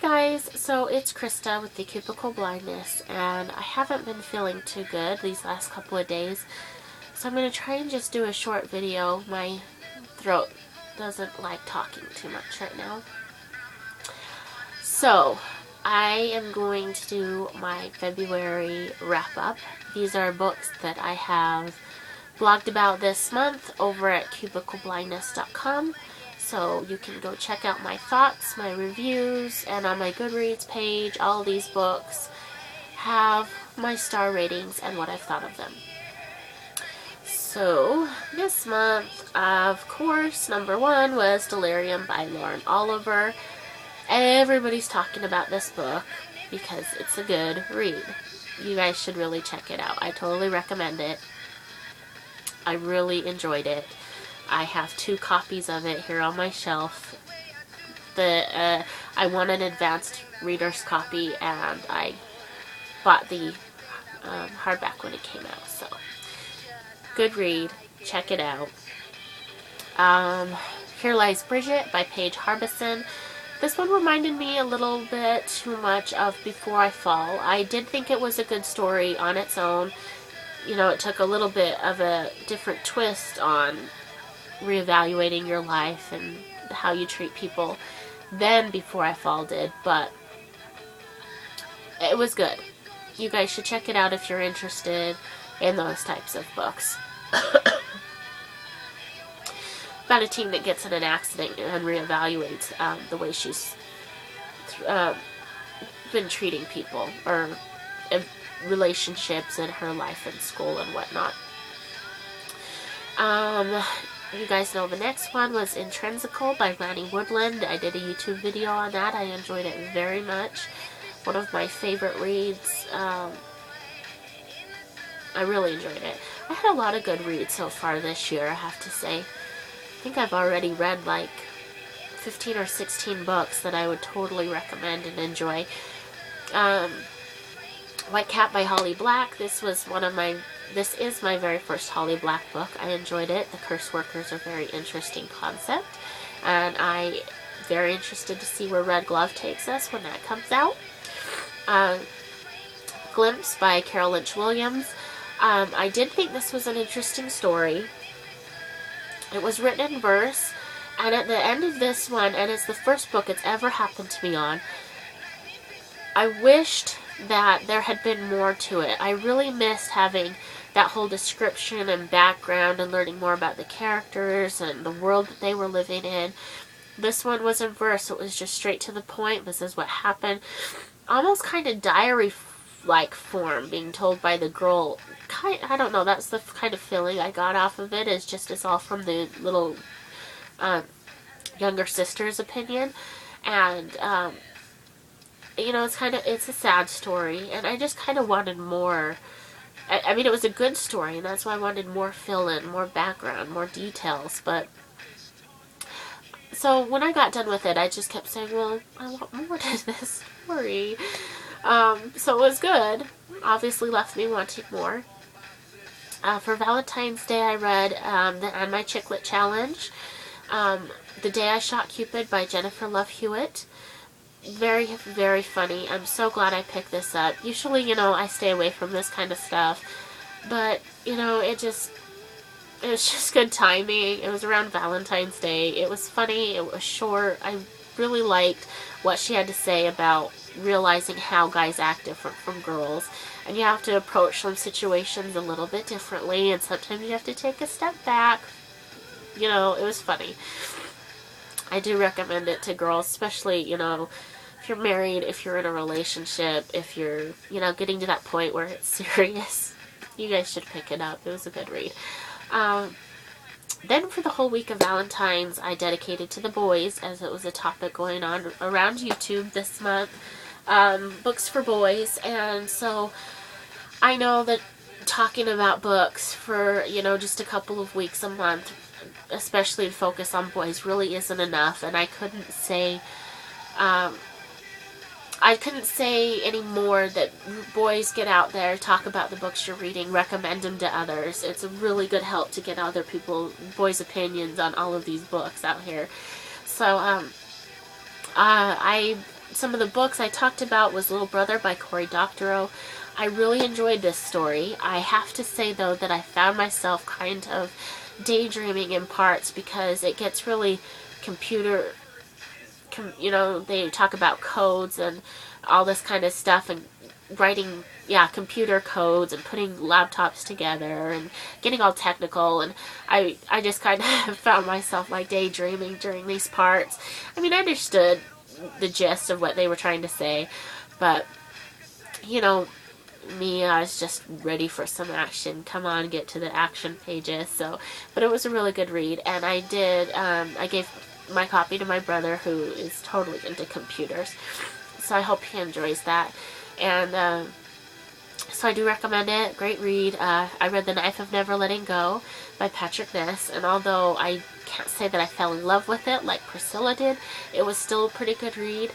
Guys, so it's Krista with the Cubicle Blindness, and I haven't been feeling too good these last couple of days, so I'm going to try and just do a short video. My throat doesn't like talking too much right now. So, I am going to do my February wrap-up. These are books that I have blogged about this month over at cubicleblindness.com. So you can go check out my thoughts, my reviews, and on my Goodreads page, all these books have my star ratings and what I've thought of them. So this month, of course, number one was Delirium by Lauren Oliver. Everybody's talking about this book because it's a good read. You guys should really check it out. I totally recommend it. I really enjoyed it. I have 2 copies of it here on my shelf. I won an advanced reader's copy, and I bought the hardback when it came out. So, good read. Check it out. Here Lies Bridget by Paige Harbison. This one reminded me a little bit too much of Before I Fall. I did think it was a good story on its own. You know, it took a little bit of a different twist on reevaluating your life and how you treat people than Before I Fall did, but it was good. You guys should check it out if you're interested in those types of books. About a teen that gets in an accident and reevaluates the way she's been treating people or relationships in her life and school and whatnot. You guys know the next one was Intrinsical by Rani Woodland. I did a YouTube video on that. I enjoyed it very much. One of my favorite reads. I really enjoyed it. I had a lot of good reads so far this year, I have to say. I think I've already read like 15 or 16 books that I would totally recommend and enjoy. White Cat by Holly Black. This is my very first Holly Black book. I enjoyed it. The Curse Workers are a very interesting concept, and I'm very interested to see where Red Glove takes us when that comes out. Glimpse by Carol Lynch Williams. I did think this was an interesting story. It was written in verse, and at the end of this one, and it's the first book it's ever happened to me on, I wished that there had been more to it. I really missed having that whole description and background and learning more about the characters and the world that they were living in. This one was in verse, so it was just straight to the point. This is what happened. Almost kind of diary-like form, being told by the girl. I don't know, that's the kind of feeling I got off of it. It's all from the little younger sister's opinion. And you know, it's a sad story, and I just kind of wanted more. I mean, it was a good story, and that's why I wanted more fill-in, more background, more details, but so when I got done with it, I just kept saying, well, I want more to this story. So it was good. Obviously left me wanting more. For Valentine's Day, I read the And My Chicklet Challenge. The Day I Shot Cupid by Jennifer Love Hewitt. Very, very funny. I'm so glad I picked this up. Usually, you know, I stay away from this kind of stuff, but, you know, it was just good timing. It was around Valentine's Day. It was funny. It was short. I really liked what she had to say about realizing how guys act different from girls, and you have to approach some situations a little bit differently, and sometimes you have to take a step back. You know, it was funny. I do recommend it to girls, especially, you know, if you're married, if you're in a relationship, if you're, you know, getting to that point where it's serious. You guys should pick it up. It was a good read. Then for the whole week of Valentine's, I dedicated to the boys, as it was a topic going on around YouTube this month. Books for boys, and so I know that talking about books for, you know, just a couple of weeks a month, especially to focus on boys, really isn't enough, and I couldn't say any more that boys get out there, talk about the books you're reading, recommend them to others. It's a really good help to get other boys' opinions on all of these books out here. So I some of the books I talked about was Little Brother by Cory Doctorow. I really enjoyed this story. I have to say, though, that I found myself kind of daydreaming in parts because it gets really computer, you know, they talk about codes and all this kind of stuff and writing, computer codes and putting laptops together and getting all technical, and I just kind of found myself like daydreaming during these parts. I mean, I understood the gist of what they were trying to say, but, you know, me, I was just ready for some action. Come on, get to the action pages. So, but it was a really good read, and I gave my copy to my brother, who is totally into computers, so I hope he enjoys that. And so I do recommend it. Great read. I read The Knife of Never Letting Go by Patrick Ness, and although I can't say that I fell in love with it like Priscilla did, it was still a pretty good read.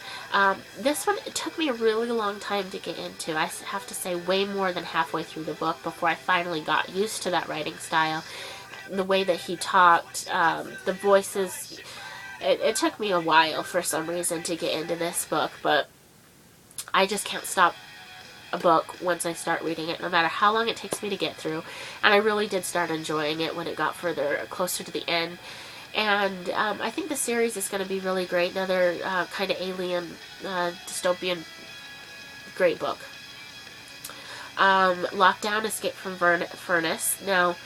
This one, it took me a really long time to get into. I have to say, way more than halfway through the book before I finally got used to that writing style. The way that he talked, the voices, it took me a while for some reason to get into this book, but I just can't stop a book once I start reading it, no matter how long it takes me to get through. And I really did start enjoying it when it got closer to the end. And I think the series is going to be really great. Another kind of alien, dystopian, great book. Lockdown, Escape from Furnace. Now,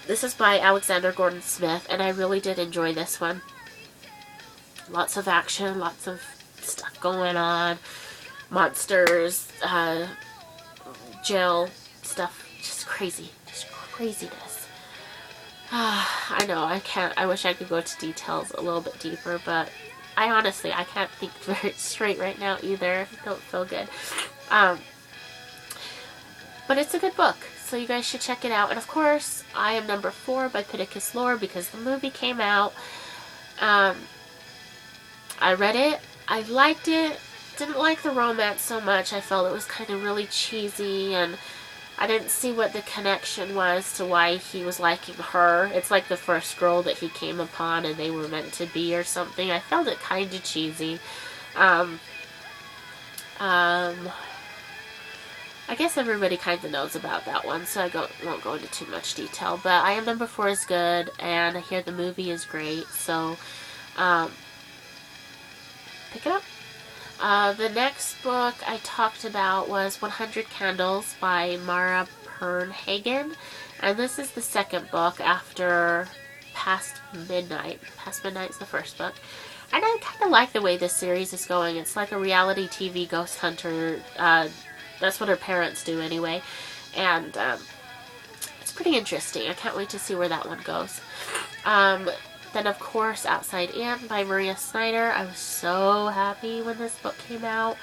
this is by Alexander Gordon Smith, and I really did enjoy this one. Lots of action, lots of stuff going on. Monsters, jail stuff, just crazy, just craziness. I know, I wish I could go into details a little bit deeper, but I can't think very straight right now either. I don't feel good. But it's a good book, so you guys should check it out. And of course, I Am Number 4 by Pittacus Lore, because the movie came out. I read it, I liked it. Didn't like the romance so much. I felt it was kind of really cheesy, and I didn't see what the connection was to why he was liking her. It's like the first girl that he came upon and they were meant to be or something. I felt it kind of cheesy. I guess everybody kind of knows about that one, so I won't go into too much detail. But I Am Number 4 is good, and I hear the movie is great, so pick it up. The next book I talked about was 100 Candles by Mara Pernhagen, and this is the second book after Past Midnight. Past Midnight's the first book, and I kind of like the way this series is going. It's like a reality TV ghost hunter. That's what her parents do anyway, and it's pretty interesting. I can't wait to see where that one goes. Then, of course, Outside In by Maria Snyder. I was so happy when this book came out.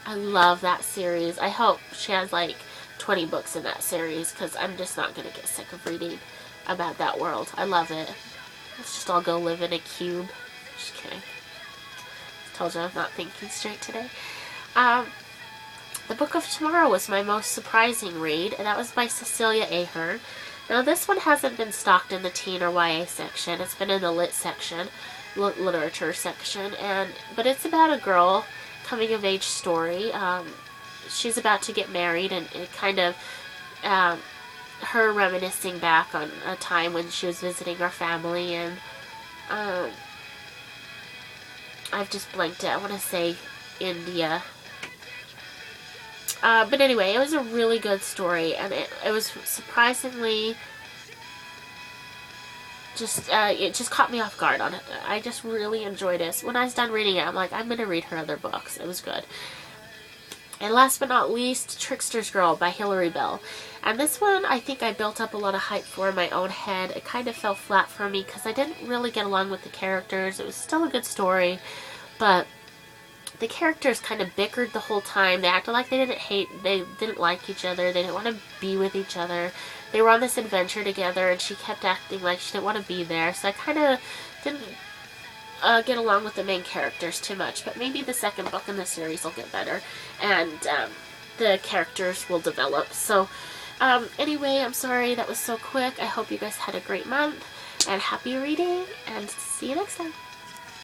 I love that series. I hope she has like 20 books in that series, because I'm just not going to get sick of reading about that world. I love it. Let's just all go live in a cube. Just kidding. Told you I'm not thinking straight today. The Book of Tomorrow was my most surprising read, and that was by Cecilia Ahern. Now, this one hasn't been stocked in the teen or YA section. It's been in the lit section, literature section, but it's about a girl coming of age story. She's about to get married, and it kind of her reminiscing back on a time when she was visiting her family, and I've just blanked it. I want to say India. But anyway, it was a really good story, and it was surprisingly it just caught me off guard on it. I just really enjoyed it. When I was done reading it, I'm like, I'm going to read her other books. It was good. And last but not least, Trickster's Girl by Hilary Bell. And this one, I think I built up a lot of hype for in my own head. It kind of fell flat for me because I didn't really get along with the characters. It was still a good story, but the characters kind of bickered the whole time. They acted like they didn't like each other. They didn't want to be with each other. They were on this adventure together, and she kept acting like she didn't want to be there. So I kind of didn't get along with the main characters too much. But maybe the second book in the series will get better, and the characters will develop. So anyway, I'm sorry that was so quick. I hope you guys had a great month, and happy reading, and see you next time.